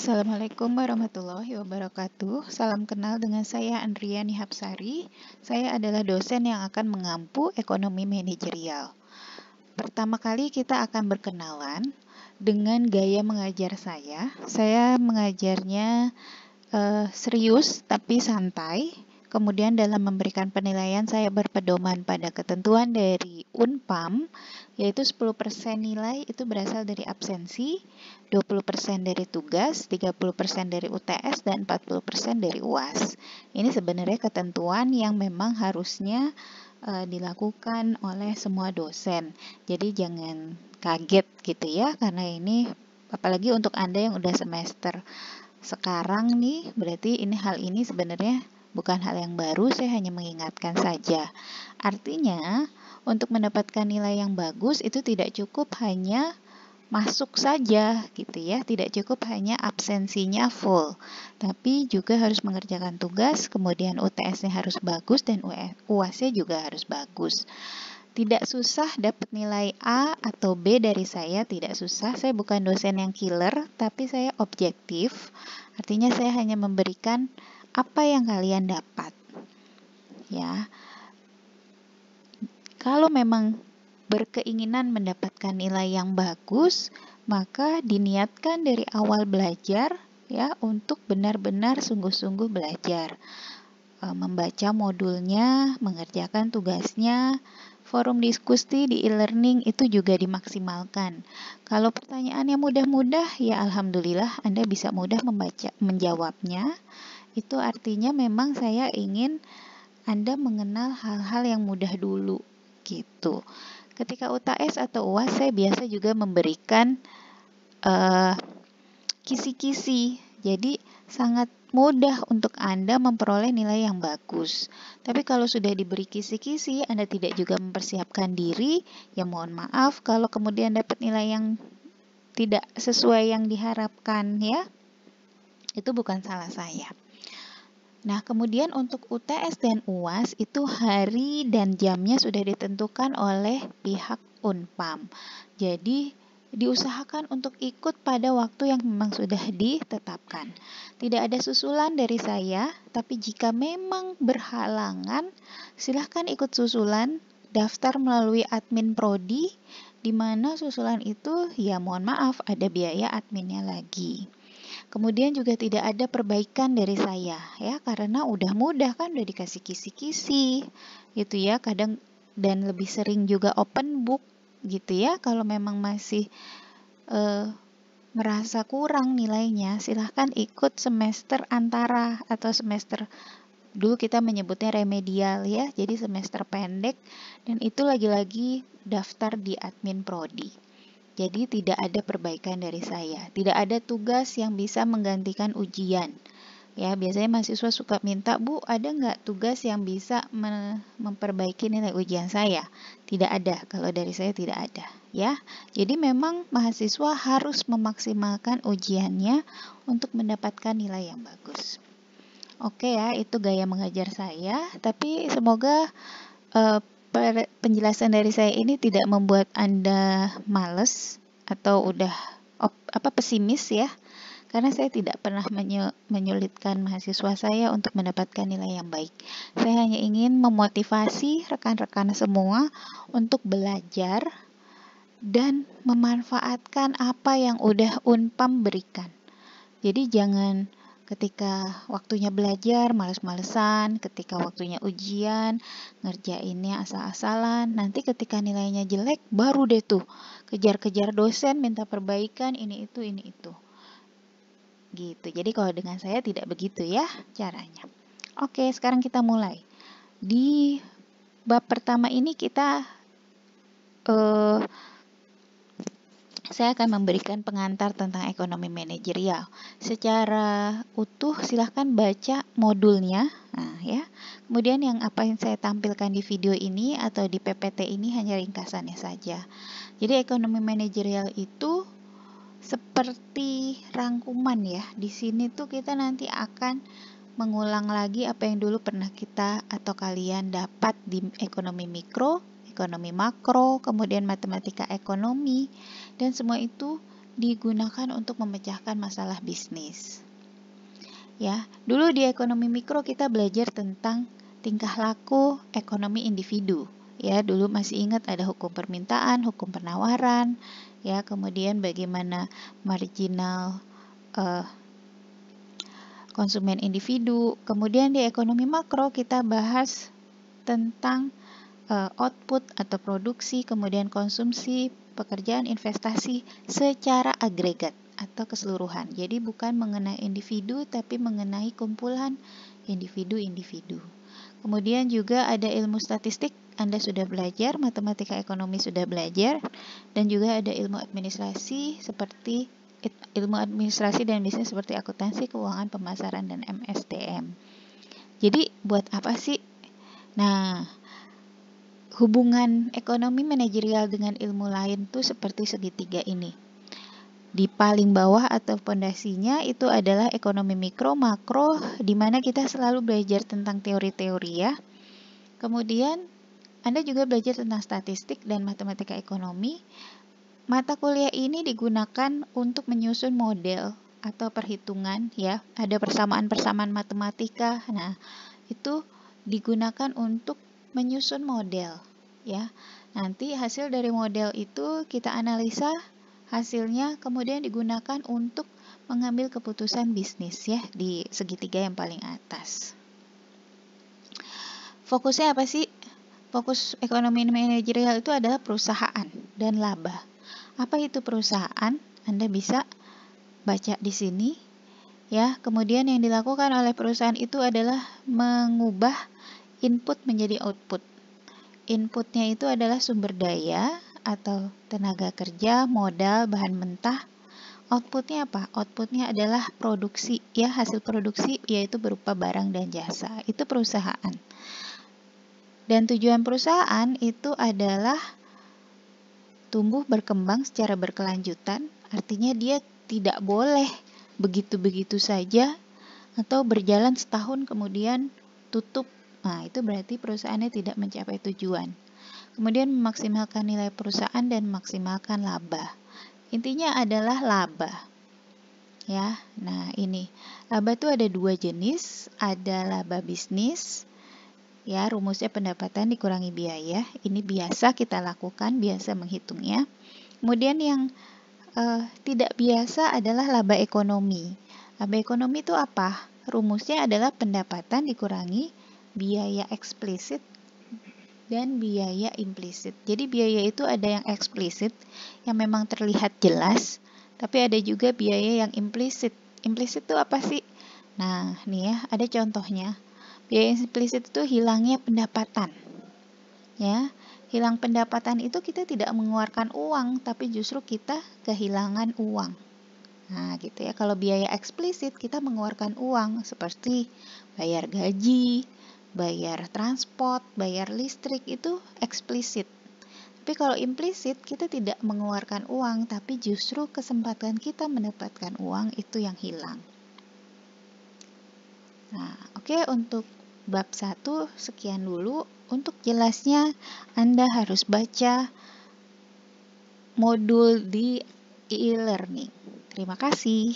Assalamualaikum warahmatullahi wabarakatuh. Salam kenal, dengan saya Andriani Hapsari. Saya adalah dosen yang akan mengampu ekonomi manajerial. Pertama kali kita akan berkenalan dengan gaya mengajar saya. Saya mengajarnya serius tapi santai. Kemudian dalam memberikan penilaian saya berpedoman pada ketentuan dari Unpam, yaitu 10% nilai itu berasal dari absensi, 20% dari tugas, 30% dari UTS, dan 40% dari UAS. Ini sebenarnya ketentuan yang memang harusnya dilakukan oleh semua dosen. Jadi jangan kaget gitu ya, karena ini apalagi untuk Anda yang udah semester sekarang nih, berarti hal ini sebenarnya bukan hal yang baru, saya hanya mengingatkan saja. Artinya, untuk mendapatkan nilai yang bagus itu tidak cukup hanya masuk saja gitu ya, tidak cukup hanya absensinya full, tapi juga harus mengerjakan tugas, kemudian UTS-nya harus bagus dan UAS-nya juga harus bagus. Tidak susah dapat nilai A atau B dari saya, tidak susah. Saya bukan dosen yang killer, tapi saya objektif. Artinya saya hanya memberikan apa yang kalian dapat. Ya. Kalau memang berkeinginan mendapatkan nilai yang bagus, maka diniatkan dari awal belajar ya untuk benar-benar sungguh-sungguh belajar. Membaca modulnya, mengerjakan tugasnya, forum diskusi di e-learning itu juga dimaksimalkan. Kalau pertanyaannya mudah-mudah, ya alhamdulillah Anda bisa mudah menjawabnya. Itu artinya memang saya ingin Anda mengenal hal-hal yang mudah dulu, gitu. Ketika UTS atau UAS, saya biasa juga memberikan kisi-kisi. Jadi sangat mudah untuk Anda memperoleh nilai yang bagus. Tapi kalau sudah diberi kisi-kisi, Anda tidak juga mempersiapkan diri, ya mohon maaf kalau kemudian dapat nilai yang tidak sesuai yang diharapkan ya. Itu bukan salah saya. Nah, kemudian untuk UTS dan UAS itu hari dan jamnya sudah ditentukan oleh pihak Unpam. Jadi, diusahakan untuk ikut pada waktu yang memang sudah ditetapkan. Tidak ada susulan dari saya, tapi jika memang berhalangan, silahkan ikut susulan, daftar melalui admin prodi, di mana susulan itu, ya mohon maaf, ada biaya adminnya lagi. Kemudian juga tidak ada perbaikan dari saya ya, karena udah mudah kan, udah dikasih kisi-kisi gitu ya, kadang dan lebih sering juga open book gitu ya. Kalau memang masih merasa kurang nilainya, silahkan ikut semester antara atau semester dulu kita menyebutnya remedial ya, jadi semester pendek, dan itu lagi-lagi daftar di admin prodi. Jadi tidak ada perbaikan dari saya, tidak ada tugas yang bisa menggantikan ujian. Ya, biasanya mahasiswa suka minta, Bu, ada nggak tugas yang bisa memperbaiki nilai ujian saya? Tidak ada, kalau dari saya tidak ada. Ya, jadi memang mahasiswa harus memaksimalkan ujiannya untuk mendapatkan nilai yang bagus. Oke ya, itu gaya mengajar saya, tapi semoga penjelasan dari saya ini tidak membuat Anda males atau udah pesimis ya, karena saya tidak pernah menyulitkan mahasiswa saya untuk mendapatkan nilai yang baik. Saya hanya ingin memotivasi rekan-rekan semua untuk belajar dan memanfaatkan apa yang udah Unpam berikan. Jadi jangan ketika waktunya belajar males-malesan, ketika waktunya ujian ngerjainnya asal-asalan, nanti ketika nilainya jelek baru deh tuh kejar-kejar dosen minta perbaikan ini itu gitu. Jadi kalau dengan saya tidak begitu ya caranya. Oke, sekarang kita mulai. Di bab pertama ini saya akan memberikan pengantar tentang ekonomi manajerial. Secara utuh silahkan baca modulnya. Nah, ya. Kemudian apa yang saya tampilkan di video ini atau di PPT ini hanya ringkasannya saja. Jadi ekonomi manajerial itu seperti rangkuman ya. Di sini tuh kita nanti akan mengulang lagi apa yang dulu pernah kita atau kalian dapat di ekonomi mikro, ekonomi makro, kemudian matematika ekonomi, dan semua itu digunakan untuk memecahkan masalah bisnis. Ya, dulu di ekonomi mikro kita belajar tentang tingkah laku ekonomi individu. Ya, dulu masih ingat ada hukum permintaan, hukum penawaran, ya, kemudian bagaimana marginal konsumen individu. Kemudian di ekonomi makro kita bahas tentang output atau produksi, kemudian konsumsi, pekerjaan, investasi secara agregat atau keseluruhan. Jadi bukan mengenai individu tapi mengenai kumpulan individu-individu. Kemudian juga ada ilmu statistik, Anda sudah belajar, matematika ekonomi sudah belajar, dan juga ada ilmu administrasi seperti ilmu administrasi dan bisnis seperti akuntansi, keuangan, pemasaran, dan MSDM. Jadi buat apa sih? Nah, hubungan ekonomi manajerial dengan ilmu lain tuh seperti segitiga ini. Di paling bawah atau pondasinya itu adalah ekonomi mikro, makro, di mana kita selalu belajar tentang teori-teori ya. Kemudian Anda juga belajar tentang statistik dan matematika ekonomi. Mata kuliah ini digunakan untuk menyusun model atau perhitungan ya. Ada persamaan-persamaan matematika. Nah, itu digunakan untuk menyusun model ya. Nanti hasil dari model itu kita analisa hasilnya, kemudian digunakan untuk mengambil keputusan bisnis ya di segitiga yang paling atas. Fokusnya apa sih? Fokus ekonomi manajerial itu adalah perusahaan dan laba. Apa itu perusahaan? Anda bisa baca di sini ya. Kemudian yang dilakukan oleh perusahaan itu adalah mengubah input menjadi output. Inputnya itu adalah sumber daya atau tenaga kerja, modal, bahan mentah. Outputnya apa? Outputnya adalah produksi, ya, hasil produksi yaitu berupa barang dan jasa. Itu perusahaan. Dan tujuan perusahaan itu adalah tumbuh berkembang secara berkelanjutan, artinya dia tidak boleh begitu-begitu saja atau berjalan setahun kemudian tutup. Nah, itu berarti perusahaannya tidak mencapai tujuan. Kemudian memaksimalkan nilai perusahaan dan memaksimalkan laba. Intinya adalah laba. Ya, nah ini. Laba itu ada dua jenis, ada laba bisnis. Ya, rumusnya pendapatan dikurangi biaya. Ini biasa kita lakukan, biasa menghitungnya. Kemudian yang tidak biasa adalah laba ekonomi. Laba ekonomi itu apa? Rumusnya adalah pendapatan dikurangi biaya eksplisit dan biaya implisit. Jadi biaya itu ada yang eksplisit, yang memang terlihat jelas, tapi ada juga biaya yang implisit. Implisit itu apa sih? Nah, nih ya, ada contohnya. Biaya implisit itu hilangnya pendapatan. Ya, hilang pendapatan itu kita tidak mengeluarkan uang, tapi justru kita kehilangan uang. Nah, gitu ya. Kalau biaya eksplisit kita mengeluarkan uang seperti bayar gaji, bayar transport, bayar listrik, itu eksplisit. Tapi kalau implisit kita tidak mengeluarkan uang, tapi justru kesempatan kita mendapatkan uang itu yang hilang. Nah, oke, untuk bab 1 sekian dulu. Untuk jelasnya Anda harus baca modul di e-learning. Terima kasih.